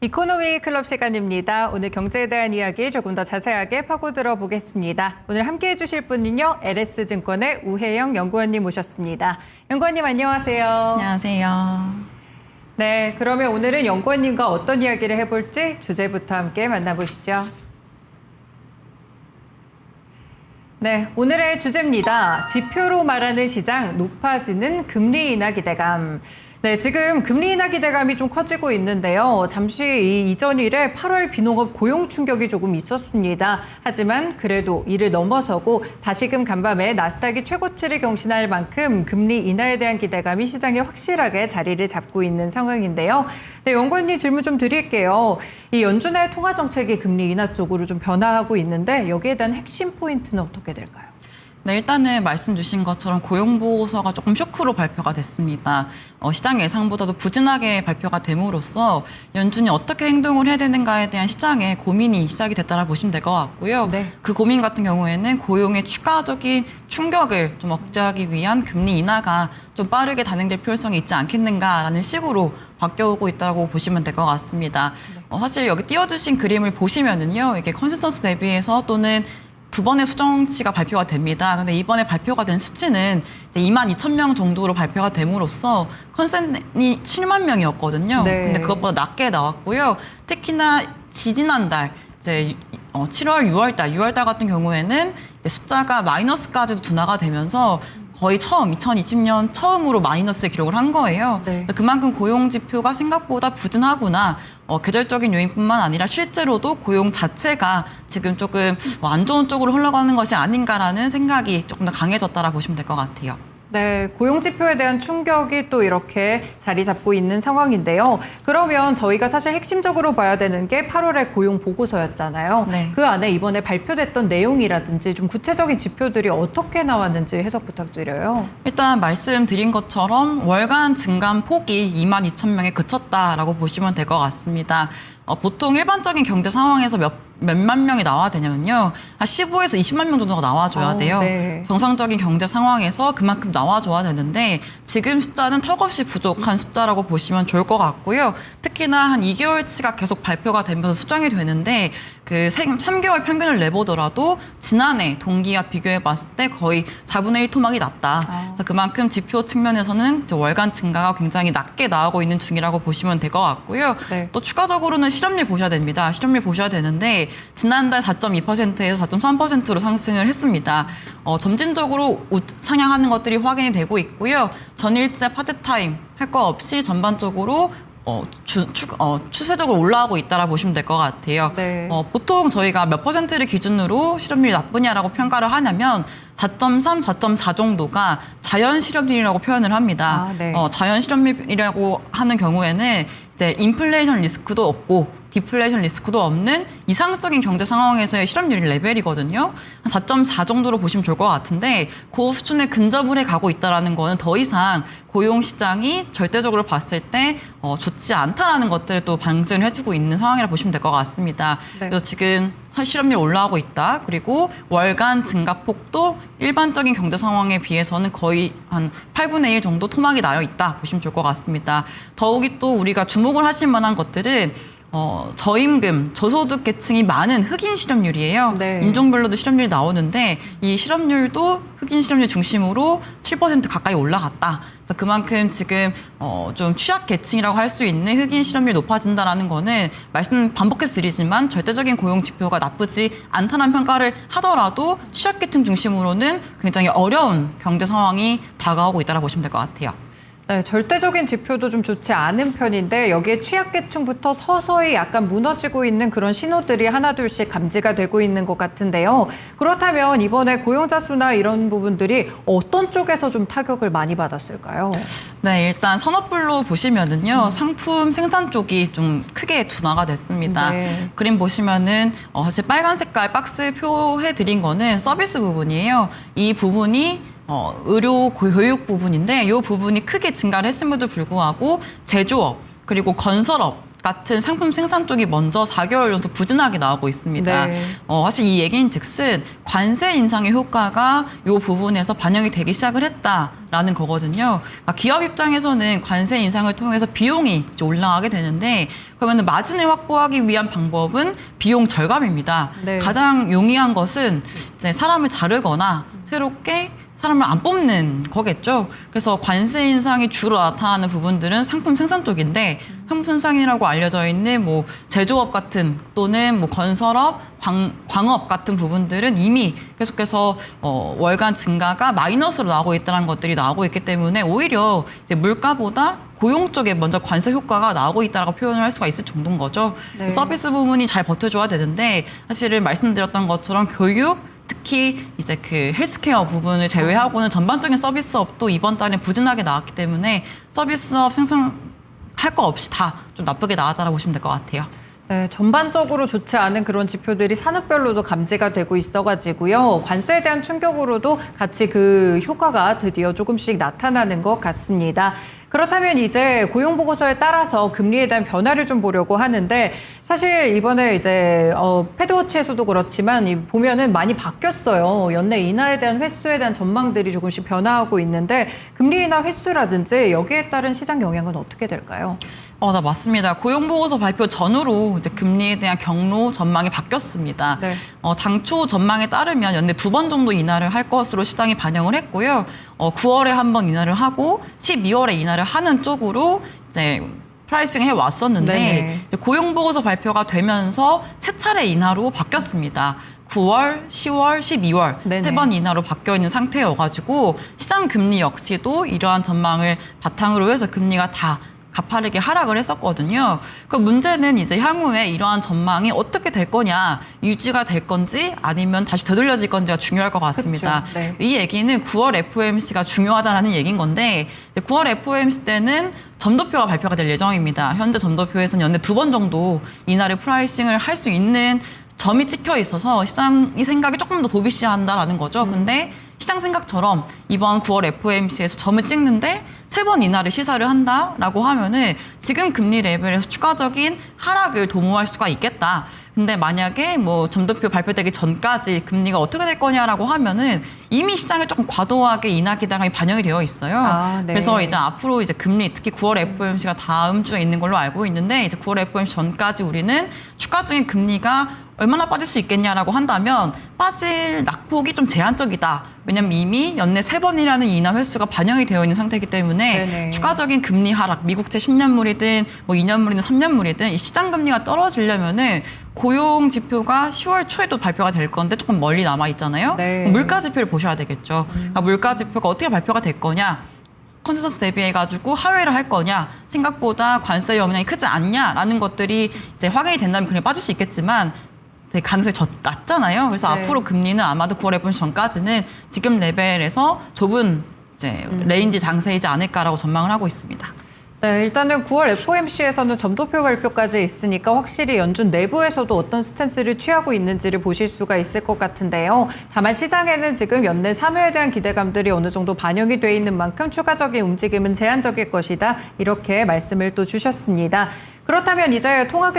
이코노미 클럽 시간입니다. 오늘 경제에 대한 이야기 조금 더 자세하게 파고들어 보겠습니다. 오늘 함께해 주실 분은요, LS증권의 우혜영 연구원님 모셨습니다. 연구원님 안녕하세요. 안녕하세요. 네, 그러면 오늘은 연구원님과 어떤 이야기를 해볼지 주제부터 함께 만나보시죠. 네, 오늘의 주제입니다. 지표로 말하는 시장, 높아지는 금리 인하 기대감. 네, 지금 금리 인하 기대감이 좀 커지고 있는데요. 잠시 이전 일에 8월 비농업 고용 충격이 조금 있었습니다. 하지만 그래도 이를 넘어서고 다시금 간밤에 나스닥이 최고치를 경신할 만큼 금리 인하에 대한 기대감이 시장에 확실하게 자리를 잡고 있는 상황인데요. 네, 연구원님 질문 좀 드릴게요. 이 연준의 통화 정책이 금리 인하 쪽으로 좀 변화하고 있는데 여기에 대한 핵심 포인트는 어떻게 될까요? 네, 일단은 말씀 주신 것처럼 고용보고서가 조금 쇼크로 발표가 됐습니다. 시장 예상보다도 부진하게 발표가 됨으로써 연준이 어떻게 행동을 해야 되는가에 대한 시장의 고민이 시작이 됐다고 보시면 될 것 같고요. 네. 그 고민 같은 경우에는 고용의 추가적인 충격을 좀 억제하기 위한 금리 인하가 좀 빠르게 단행될 필요성이 있지 않겠는가라는 식으로 바뀌어오고 있다고 보시면 될 것 같습니다. 사실 여기 띄워주신 그림을 보시면은요, 이게 컨센서스 대비해서 또는 두 번의 수정치가 발표가 됩니다. 근데 이번에 발표가 된 수치는 이제 22,000명 정도로 발표가 됨으로써 컨센이 7만 명이었거든요. 네. 근데 그것보다 낮게 나왔고요. 특히나 지지난달 이제 7월, 6월 달 같은 경우에는 이제 숫자가 마이너스까지도 둔화가 되면서 거의 처음 2020년 처음으로 마이너스의 기록을 한 거예요. 네. 그만큼 고용 지표가 생각보다 부진하구나. 계절적인 요인뿐만 아니라 실제로도 고용 자체가 지금 조금 안 좋은 쪽으로 흘러가는 것이 아닌가라는 생각이 조금 더 강해졌다라 보시면 될 것 같아요. 네, 고용 지표에 대한 충격이 또 이렇게 자리 잡고 있는 상황인데요. 그러면 저희가 사실 핵심적으로 봐야 되는 게 8월의 고용 보고서였잖아요. 네. 그 안에 이번에 발표됐던 내용이라든지 좀 구체적인 지표들이 어떻게 나왔는지 해석 부탁드려요. 일단 말씀드린 것처럼 월간 증감 폭이 22,000명에 그쳤다라고 보시면 될 것 같습니다. 보통 일반적인 경제 상황에서 몇만 명이 나와야 되냐면요. 한 15에서 20만 명 정도가 나와줘야 돼요. 네. 정상적인 경제 상황에서 그만큼 나와줘야 되는데 지금 숫자는 턱없이 부족한 숫자라고 보시면 좋을 것 같고요. 특히나 한 2개월치가 계속 발표가 되면서 수정이 되는데 그 3개월 평균을 내보더라도 지난해 동기와 비교해 봤을 때 거의 4분의 1 토막이 났다. 그래서 그만큼 지표 측면에서는 월간 증가가 굉장히 낮게 나오고 있는 중이라고 보시면 될 것 같고요. 네. 또 추가적으로는 실업률 보셔야 됩니다. 실업률 보셔야 되는데 지난달 4.2%에서 4.3%로 상승을 했습니다. 점진적으로 상향하는 것들이 확인이 되고 있고요. 전일제 파트타임 할 거 없이 전반적으로 추세적으로 올라가고 있다라 보시면 될 것 같아요. 네. 보통 저희가 몇 퍼센트를 기준으로 실업률이 나쁘냐라고 평가를 하냐면 4.3, 4.4 정도가 자연 실업률이라고 표현을 합니다. 아, 네. 자연 실업률이라고 하는 경우에는 이제 인플레이션 리스크도 없고 디플레이션 리스크도 없는 이상적인 경제 상황에서의 실업률 레벨이거든요. 한 4.4 정도로 보시면 좋을 것 같은데 그 수준에 근접을 해가고 있다는 거는 더 이상 고용 시장이 절대적으로 봤을 때 좋지 않다라는 것들을 또 방증을 해주고 있는 상황이라 보시면 될 것 같습니다. 네. 그래서 지금 실업률 올라가고 있다. 그리고 월간 증가폭도 일반적인 경제 상황에 비해서는 거의 한 8분의 1 정도 토막이 나여 있다 보시면 좋을 것 같습니다. 더욱이 또 우리가 주목을 하실 만한 것들은 저임금, 저소득 계층이 많은 흑인 실업률이에요. 네. 인종별로도 실업률이 나오는데 이 실업률도 흑인 실업률 중심으로 7% 가까이 올라갔다. 그래서 그만큼 지금 좀 취약 계층이라고 할 수 있는 흑인 실업률이 높아진다라는 거는 말씀 반복해서 드리지만 절대적인 고용 지표가 나쁘지 않다는 평가를 하더라도 취약 계층 중심으로는 굉장히 어려운 경제 상황이 다가오고 있다고 보시면 될 것 같아요. 네, 절대적인 지표도 좀 좋지 않은 편인데 여기에 취약계층부터 서서히 약간 무너지고 있는 그런 신호들이 하나둘씩 감지가 되고 있는 것 같은데요. 그렇다면 이번에 고용자 수나 이런 부분들이 어떤 쪽에서 좀 타격을 많이 받았을까요? 네, 일단 산업별로 보시면은요, 상품 생산 쪽이 좀 크게 둔화가 됐습니다. 네. 그림 보시면은 사실 빨간 색깔 박스 표해드린 거는 서비스 부분이에요. 이 부분이 의료 교육 부분인데 이 부분이 크게 증가를 했음에도 불구하고 제조업 그리고 건설업 같은 상품 생산 쪽이 먼저 4개월 연속 부진하게 나오고 있습니다. 네. 사실 이 얘기인 즉슨 관세 인상의 효과가 이 부분에서 반영이 되기 시작을 했다라는 거거든요. 그러니까 기업 입장에서는 관세 인상을 통해서 비용이 이제 올라가게 되는데 그러면 마진을 확보하기 위한 방법은 비용 절감입니다. 네. 가장 용이한 것은 이제 사람을 자르거나 새롭게 사람을 안 뽑는 거겠죠. 그래서 관세 인상이 주로 나타나는 부분들은 상품 생산 쪽인데 상품 생산이라고 알려져 있는 뭐 제조업 같은 또는 뭐 건설업, 광업 같은 부분들은 이미 계속해서 월간 증가가 마이너스로 나오고 있다는 것들이 나오고 있기 때문에 오히려 이제 물가보다 고용 쪽에 먼저 관세 효과가 나오고 있다고 표현을 할 수가 있을 정도인 거죠. 네. 서비스 부분이 잘 버텨줘야 되는데 사실은 말씀드렸던 것처럼 교육 특히 이제 그 헬스케어 부분을 제외하고는 전반적인 서비스업도 이번 달에 부진하게 나왔기 때문에 서비스업 생산할 거 없이 다 좀 나쁘게 나왔다고 보시면 될 것 같아요. 네, 전반적으로 좋지 않은 그런 지표들이 산업별로도 감지가 되고 있어가지고요. 관세에 대한 충격으로도 같이 그 효과가 드디어 조금씩 나타나는 것 같습니다. 그렇다면 이제 고용보고서에 따라서 금리에 대한 변화를 좀 보려고 하는데 사실 이번에 이제 패드워치에서도 그렇지만 보면은 많이 바뀌었어요. 연내 인하에 대한 횟수에 대한 전망들이 조금씩 변화하고 있는데 금리 인하 횟수라든지 여기에 따른 시장 영향은 어떻게 될까요? 네, 맞습니다. 고용보고서 발표 전후로 이제 금리에 대한 경로 전망이 바뀌었습니다. 네. 당초 전망에 따르면 연내 2번 정도 인하를 할 것으로 시장이 반영을 했고요. 9월에 한 번 인하를 하고 12월에 인하를 하는 쪽으로 이제 프라이싱 해 왔었는데 이제 고용보고서 발표가 되면서 세 차례 인하로 바뀌었습니다. 9월, 10월, 12월 네네. 세 번 인하로 바뀌어 있는 상태여가지고 시장 금리 역시도 이러한 전망을 바탕으로 해서 금리가 다 가파르게 하락을 했었거든요. 그 문제는 이제 향후에 이러한 전망이 어떻게 될 거냐, 유지가 될 건지 아니면 다시 되돌려질 건지가 중요할 것 같습니다. 그쵸, 네. 이 얘기는 9월 FOMC가 중요하다는 얘기인 건데 9월 FOMC 때는 점도표가 발표가 될 예정입니다. 현재 점도표에서는 연내 2번 정도 인하를 프라이싱을 할 수 있는 점이 찍혀 있어서 시장이 생각이 조금 더 도비시한다라는 거죠. 근데 시장 생각처럼 이번 9월 FOMC에서 점을 찍는데 3번 인하를 시사를 한다라고 하면은 지금 금리 레벨에서 추가적인 하락을 도모할 수가 있겠다. 근데 만약에 뭐 점도표 발표되기 전까지 금리가 어떻게 될 거냐라고 하면은 이미 시장에 조금 과도하게 인하 기대감이 반영이 되어 있어요. 네. 그래서 이제 앞으로 이제 금리 특히 9월 FOMC가 다음 주에 있는 걸로 알고 있는데 이제 9월 FOMC 전까지 우리는 추가적인 금리가 얼마나 빠질 수 있겠냐라고 한다면 빠질 낙폭이 좀 제한적이다. 왜냐하면 이미 연내 3번이라는 인하 횟수가 반영이 되어 있는 상태이기 때문에 네네. 추가적인 금리 하락, 미국채 10년물이든 뭐 2년물이든 3년물이든 이 시장 금리가 떨어지려면은 고용 지표가 10월 초에도 발표가 될 건데 조금 멀리 남아 있잖아요. 네. 물가 지표를 보셔야 되겠죠. 그러니까 물가 지표가 어떻게 발표가 될 거냐. 컨센서스 대비해가지고 하회를 할 거냐, 생각보다 관세 영향이 크지 않냐라는 것들이 이제 확인이 된다면 그냥 빠질 수 있겠지만 되게 가능성이 낮잖아요. 그래서 네. 앞으로 금리는 아마도 9월 FOMC 전까지는 지금 레벨에서 좁은 이제 레인지 장세이지 않을까라고 전망을 하고 있습니다. 네, 일단은 9월 FOMC에서는 점도표 발표까지 있으니까 확실히 연준 내부에서도 어떤 스탠스를 취하고 있는지를 보실 수가 있을 것 같은데요. 다만 시장에는 지금 연내 3회에 대한 기대감들이 어느 정도 반영이 돼 있는 만큼 추가적인 움직임은 제한적일 것이다. 이렇게 말씀을 또 주셨습니다. 그렇다면 이제 통화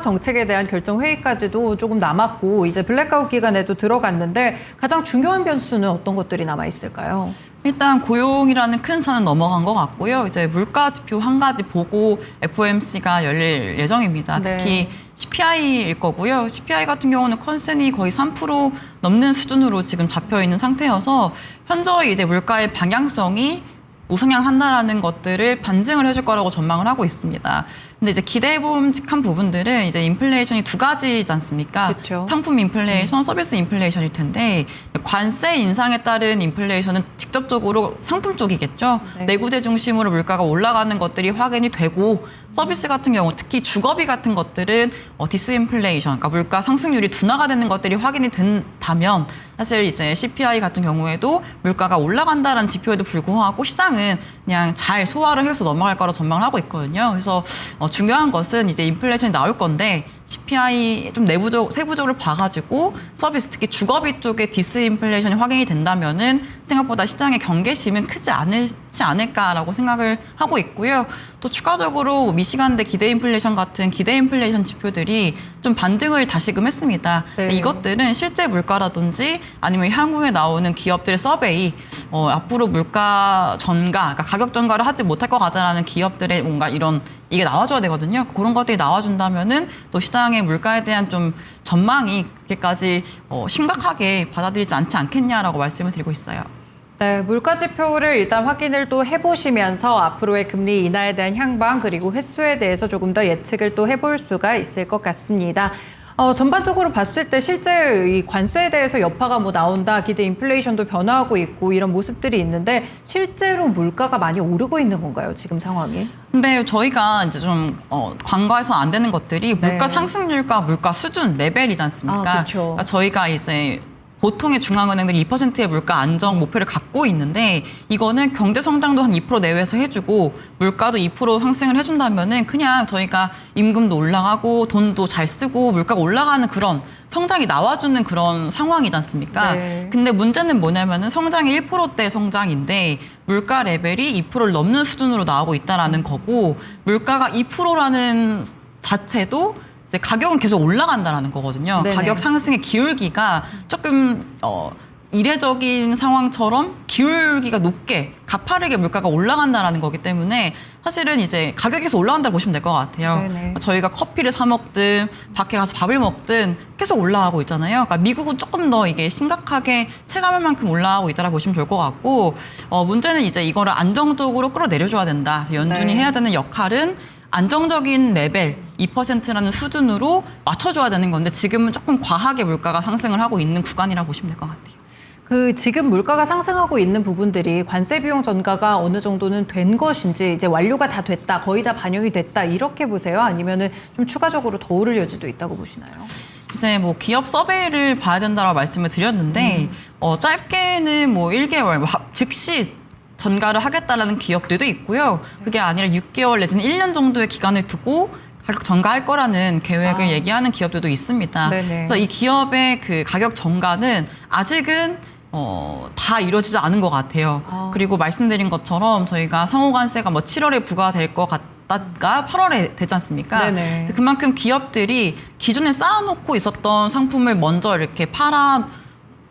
정책에 대한 결정 회의까지도 조금 남았고 이제 블랙아웃 기간에도 들어갔는데 가장 중요한 변수는 어떤 것들이 남아 있을까요? 일단 고용이라는 큰 산은 넘어간 것 같고요. 이제 물가 지표 한 가지 보고 FOMC가 열릴 예정입니다. 네. 특히 CPI일 거고요. CPI 같은 경우는 컨센이 거의 3% 넘는 수준으로 지금 잡혀 있는 상태여서 현저히 이제 물가의 방향성이 우상향한다라는 것들을 반증을 해줄 거라고 전망을 하고 있습니다. 근데 이제 기대해봄직한 부분들은 이제 인플레이션이 두 가지지 않습니까? 그쵸. 상품 인플레이션, 서비스 인플레이션일 텐데 관세 인상에 따른 인플레이션은 직접적으로 상품 쪽이겠죠. 네. 내구재 중심으로 물가가 올라가는 것들이 확인이 되고 서비스 같은 경우 특히 주거비 같은 것들은 디스인플레이션, 그러니까 물가 상승률이 둔화가 되는 것들이 확인이 된다면 사실 이제 CPI 같은 경우에도 물가가 올라간다는 지표에도 불구하고 시장은 그냥 잘 소화를 해서 넘어갈 거라고 전망을 하고 있거든요. 그래서 중요한 것은 이제 인플레이션이 나올 건데 CPI 좀 세부적으로 봐가지고 서비스 특히 주거비 쪽에 디스인플레이션이 확인이 된다면은 생각보다 시장의 경계심은 크지 않을까라고 생각을 하고 있고요. 또 추가적으로 미시간대 기대 인플레이션 같은 기대 인플레이션 지표들이 좀 반등을 다시금 했습니다. 네. 이것들은 실제 물가라든지 아니면 향후에 나오는 기업들의 서베이 앞으로 물가 전가, 그러니까 가격 전가를 하지 못할 것 같다라는 기업들의 뭔가 이런 이게 나와줘야 되거든요. 그런 것들이 나와준다면은 또 시장의 물가에 대한 좀 전망이 그렇게까지 심각하게 받아들이지 않지 않겠냐라고 말씀을 드리고 있어요. 네, 물가 지표를 일단 확인을 또 해보시면서 앞으로의 금리 인하에 대한 향방 그리고 횟수에 대해서 조금 더 예측을 또 해볼 수가 있을 것 같습니다. 전반적으로 봤을 때 실제 이 관세에 대해서 여파가 뭐 나온다, 기대 인플레이션도 변화하고 있고 이런 모습들이 있는데 실제로 물가가 많이 오르고 있는 건가요, 지금 상황이? 근데 저희가 이제 좀 간과해서 안 되는 것들이 물가 네. 상승률과 물가 수준 레벨이지 않습니까? 그렇죠. 그러니까 저희가 이제 보통의 중앙은행들이 2%의 물가 안정 목표를 갖고 있는데 이거는 경제 성장도 한 2% 내외에서 해주고 물가도 2% 상승을 해준다면은 그냥 저희가 임금도 올라가고 돈도 잘 쓰고 물가가 올라가는 그런 성장이 나와주는 그런 상황이지 않습니까? 네. 근데 문제는 뭐냐면은 성장이 1%대 성장인데 물가 레벨이 2%를 넘는 수준으로 나오고 있다라는 거고 물가가 2%라는 자체도 이제 가격은 계속 올라간다라는 거거든요. 네네. 가격 상승의 기울기가 조금 이례적인 상황처럼 기울기가 높게 가파르게 물가가 올라간다라는 거기 때문에 사실은 이제 가격이 계속 올라간다고 보시면 될 것 같아요. 네네. 저희가 커피를 사 먹든 밖에 가서 밥을 먹든 계속 올라가고 있잖아요. 그러니까 미국은 조금 더 이게 심각하게 체감할 만큼 올라가고 있다고 보시면 좋을 것 같고 문제는 이제 이거를 안정적으로 끌어내려줘야 된다. 그래서 연준이 네. 해야 되는 역할은 안정적인 레벨 2%라는 수준으로 맞춰줘야 되는 건데 지금은 조금 과하게 물가가 상승을 하고 있는 구간이라 보시면 될 것 같아요. 지금 물가가 상승하고 있는 부분들이 관세 비용 전가가 어느 정도는 된 것인지 이제 완료가 다 됐다, 거의 다 반영이 됐다 이렇게 보세요? 아니면은 좀 추가적으로 더 오를 여지도 있다고 보시나요? 이제 뭐 기업 서베이를 봐야 된다고 말씀을 드렸는데 짧게는 뭐 1개월 즉시 전가를 하겠다라는 기업들도 있고요. 그게 아니라 6개월 내지는 1년 정도의 기간을 두고 가격 전가할 거라는 계획을 얘기하는 기업들도 있습니다. 네네. 그래서 이 기업의 그 가격 전가는 아직은 다 이루어지지 않은 것 같아요. 그리고 말씀드린 것처럼 저희가 상호관세가 뭐 7월에 부과될 것 같다가 8월에 되지 않습니까? 네네. 그만큼 기업들이 기존에 쌓아놓고 있었던 상품을 먼저 이렇게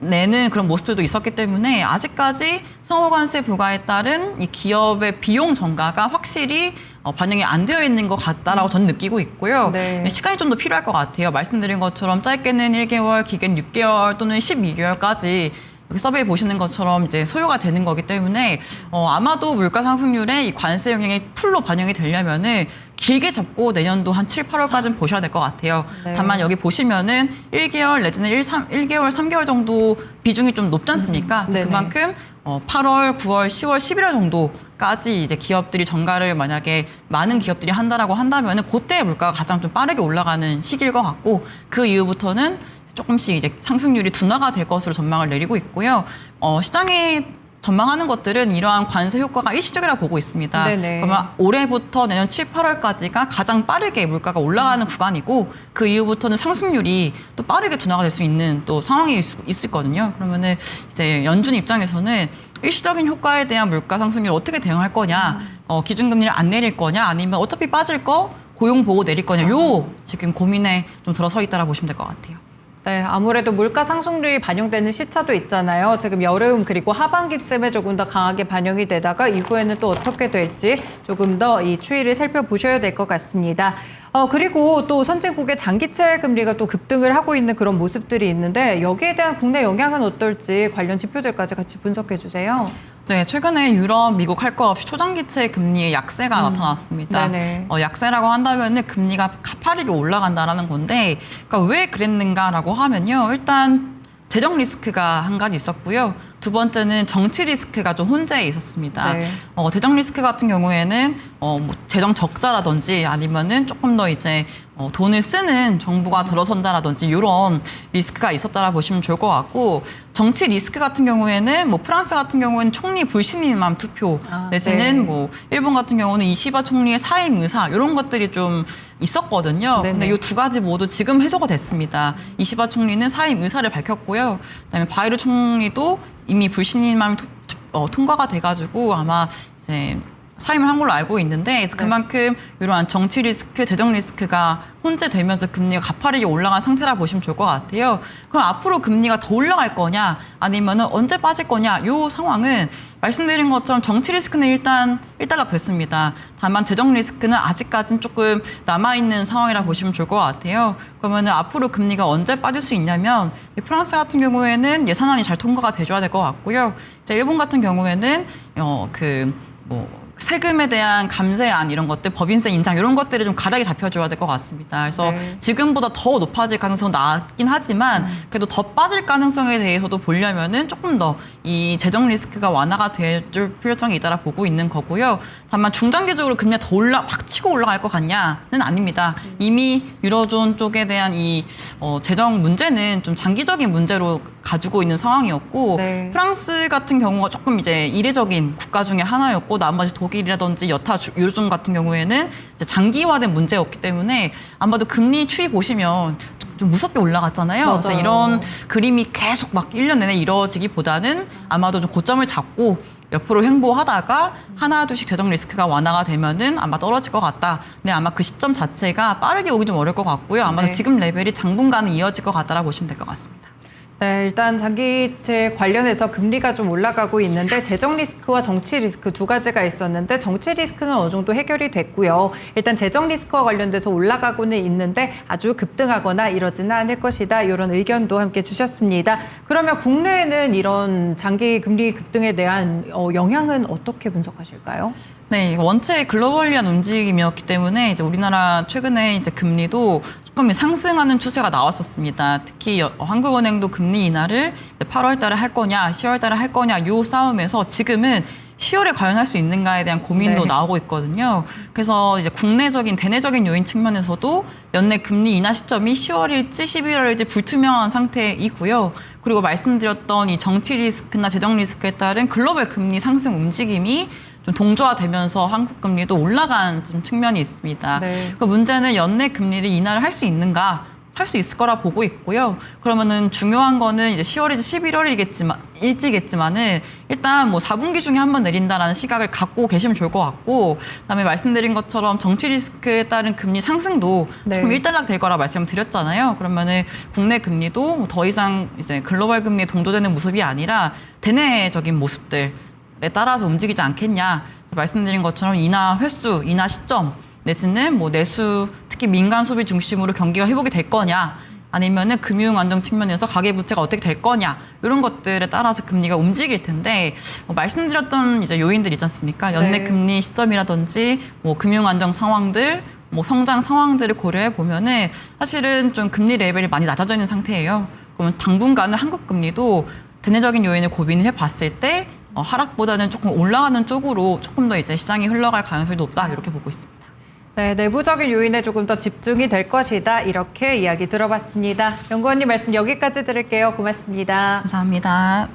내는 그런 모습들도 있었기 때문에 아직까지 상호관세 부과에 따른 이 기업의 비용 전가가 확실히 반영이 안 되어 있는 것 같다라고 저는 느끼고 있고요. 네. 시간이 좀 더 필요할 것 같아요. 말씀드린 것처럼 짧게는 1개월, 길게는 6개월 또는 12개월까지 여기 서베이 보시는 것처럼 이제 소요가 되는 거기 때문에 아마도 물가 상승률에 이 관세 영향이 풀로 반영이 되려면은 길게 잡고 내년도 한 7, 8월까지는 보셔야 될 것 같아요. 네. 다만 여기 보시면은 1개월 내지는 1개월, 3개월 정도 비중이 좀 높지 않습니까? 그래서 네네. 그만큼 8월, 9월, 10월, 11월 정도까지 이제 기업들이 전가를 만약에 많은 기업들이 한다라고 한다면은 그때 물가가 가장 좀 빠르게 올라가는 시기일 것 같고 그 이후부터는 조금씩 이제 상승률이 둔화가 될 것으로 전망을 내리고 있고요. 시장에 전망하는 것들은 이러한 관세 효과가 일시적이라고 보고 있습니다. 네네. 그러면 올해부터 내년 7, 8월까지가 가장 빠르게 물가가 올라가는 구간이고 그 이후부터는 상승률이 또 빠르게 둔화가 될 수 있는 또 상황이 있거든요. 그러면은 이제 연준 입장에서는 일시적인 효과에 대한 물가 상승률 어떻게 대응할 거냐, 기준금리를 안 내릴 거냐, 아니면 어차피 빠질 거 고용 보고 내릴 거냐, 요 지금 고민에 좀 들어서 있다라고 보시면 될 것 같아요. 네, 아무래도 물가 상승률이 반영되는 시차도 있잖아요. 지금 여름 그리고 하반기쯤에 조금 더 강하게 반영이 되다가 이후에는 또 어떻게 될지 조금 더 이 추이를 살펴보셔야 될 것 같습니다. 그리고 또 선진국의 장기채 금리가 또 급등을 하고 있는 그런 모습들이 있는데 여기에 대한 국내 영향은 어떨지 관련 지표들까지 같이 분석해 주세요. 네, 최근에 유럽, 미국 할 거 없이 초장기채 금리의 약세가 나타났습니다. 네네. 약세라고 한다면은 금리가 가파르게 올라간다라는 건데, 그러니까 왜 그랬는가라고 하면요, 일단 재정 리스크가 한 가지 있었고요. 두 번째는 정치 리스크가 좀 혼재해 있었습니다. 네. 재정 리스크 같은 경우에는 뭐 재정 적자라든지 아니면은 조금 더 이제 돈을 쓰는 정부가 들어선다라든지 이런 리스크가 있었다라 보시면 좋을 것 같고, 정치 리스크 같은 경우에는 뭐 프랑스 같은 경우에는 총리 불신임함 투표 내지는 네. 뭐 일본 같은 경우는 이시바 총리의 사임 의사 이런 것들이 좀 있었거든요. 네네. 근데 이 두 가지 모두 지금 해소가 됐습니다. 이시바 총리는 사임 의사를 밝혔고요. 그다음에 바이르 총리도 이미 불신임함 통과가 돼가지고 아마 이제 사임을 한 걸로 알고 있는데, 그래서 그만큼 이러한 정치 리스크, 재정 리스크가 혼재되면서 금리가 가파르게 올라간 상태라 보시면 좋을 것 같아요. 그럼 앞으로 금리가 더 올라갈 거냐, 아니면은 언제 빠질 거냐, 이 상황은 말씀드린 것처럼 정치 리스크는 일단 일단락됐습니다. 다만 재정 리스크는 아직까지는 조금 남아있는 상황이라 보시면 좋을 것 같아요. 그러면 앞으로 금리가 언제 빠질 수 있냐면, 프랑스 같은 경우에는 예산안이 잘 통과가 돼줘야 될 것 같고요. 이제 일본 같은 경우에는 세금에 대한 감세안 이런 것들, 법인세 인상 이런 것들을 좀 가닥이 잡혀줘야 될 것 같습니다. 그래서 네. 지금보다 더 높아질 가능성은 낮긴 하지만 그래도 더 빠질 가능성에 대해서도 보려면은 조금 더 이 재정 리스크가 완화가 될 필요성이 있다라 보고 있는 거고요. 다만 중장기적으로 금리가 더 확 치고 올라갈 것 같냐는 아닙니다. 이미 유로존 쪽에 대한 이 재정 문제는 좀 장기적인 문제로 가지고 있는 상황이었고, 네. 프랑스 같은 경우가 조금 이제 이례적인 국가 중에 하나였고, 나머지 독일이라든지 여타 유로존 같은 경우에는 이제 장기화된 문제였기 때문에 아마도 금리 추이 보시면 좀 무섭게 올라갔잖아요. 맞아요. 근데 이런 그림이 계속 막 1년 내내 이루어지기보다는 아마도 좀 고점을 잡고 옆으로 횡보하다가 하나 둘씩 재정 리스크가 완화가 되면은 아마 떨어질 것 같다. 근데 아마 그 시점 자체가 빠르게 오기 좀 어려울 것 같고요. 아마도 네. 지금 레벨이 당분간은 이어질 것 같다라 보시면 될 것 같습니다. 네, 일단 장기채 관련해서 금리가 좀 올라가고 있는데, 재정 리스크와 정치 리스크 두 가지가 있었는데, 정치 리스크는 어느 정도 해결이 됐고요. 일단 재정 리스크와 관련돼서 올라가고는 있는데 아주 급등하거나 이러지는 않을 것이다, 이런 의견도 함께 주셨습니다. 그러면 국내에는 이런 장기 금리 급등에 대한 영향은 어떻게 분석하실까요? 네, 원체 글로벌리한 움직임이었기 때문에 이제 우리나라 최근에 이제 금리도 조금 상승하는 추세가 나왔었습니다. 특히 한국은행도 금리 인하를 8월 달에 할 거냐, 10월 달에 할 거냐 요 싸움에서 지금은 10월에 과연 할 수 있는가에 대한 고민도 네. 나오고 있거든요. 그래서 이제 국내적인 대내적인 요인 측면에서도 연내 금리 인하 시점이 10월일지 11월일지 불투명한 상태이고요. 그리고 말씀드렸던 이 정치 리스크나 재정 리스크에 따른 글로벌 금리 상승 움직임이 좀 동조화되면서 한국 금리도 올라간 좀 측면이 있습니다. 네. 그 문제는 연내 금리를 인하를 할 수 있는가? 할 수 있을 거라 보고 있고요. 그러면은 중요한 거는 이제 10월이지 11월이겠지만은 일단 뭐 4분기 중에 한 번 내린다라는 시각을 갖고 계시면 좋을 것 같고, 그다음에 말씀드린 것처럼 정치 리스크에 따른 금리 상승도 네. 조금 일단락 될 거라 말씀드렸잖아요. 그러면은 국내 금리도 뭐더 이상 이제 글로벌 금리에 동조되는 모습이 아니라 대내적인 모습들 에 따라서 움직이지 않겠냐. 그래서 말씀드린 것처럼 인하 횟수, 인하 시점 내지는 뭐 내수, 특히 민간 소비 중심으로 경기가 회복이 될 거냐, 아니면은 금융 안정 측면에서 가계 부채가 어떻게 될 거냐, 이런 것들에 따라서 금리가 움직일 텐데, 말씀드렸던 이제 요인들 있지 않습니까? 연내 네. 금리 시점이라든지 뭐 금융 안정 상황들, 뭐 성장 상황들을 고려해 보면은 사실은 좀 금리 레벨이 많이 낮아져 있는 상태예요. 그러면 당분간은 한국 금리도 대내적인 요인을 고민을 해봤을 때 하락보다는 조금 올라가는 쪽으로 조금 더 이제 시장이 흘러갈 가능성이 높다, 이렇게 보고 있습니다. 네, 내부적인 요인에 조금 더 집중이 될 것이다, 이렇게 이야기 들어봤습니다. 연구원님 말씀 여기까지 들을게요. 고맙습니다. 감사합니다.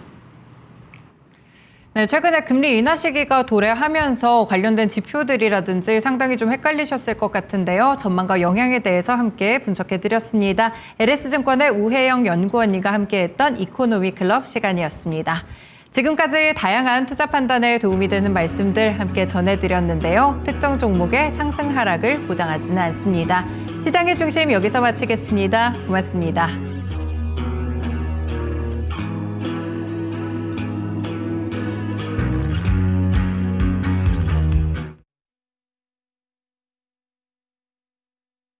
네, 최근에 금리 인하 시기가 도래하면서 관련된 지표들이라든지 상당히 좀 헷갈리셨을 것 같은데요. 전망과 영향에 대해서 함께 분석해드렸습니다. LS증권의 우혜영 연구원님과 함께했던 이코노미 클럽 시간이었습니다. 지금까지 다양한 투자 판단에 도움이 되는 말씀들 함께 전해드렸는데요. 특정 종목의 상승 하락을 보장하지는 않습니다. 시장의 중심 여기서 마치겠습니다. 고맙습니다.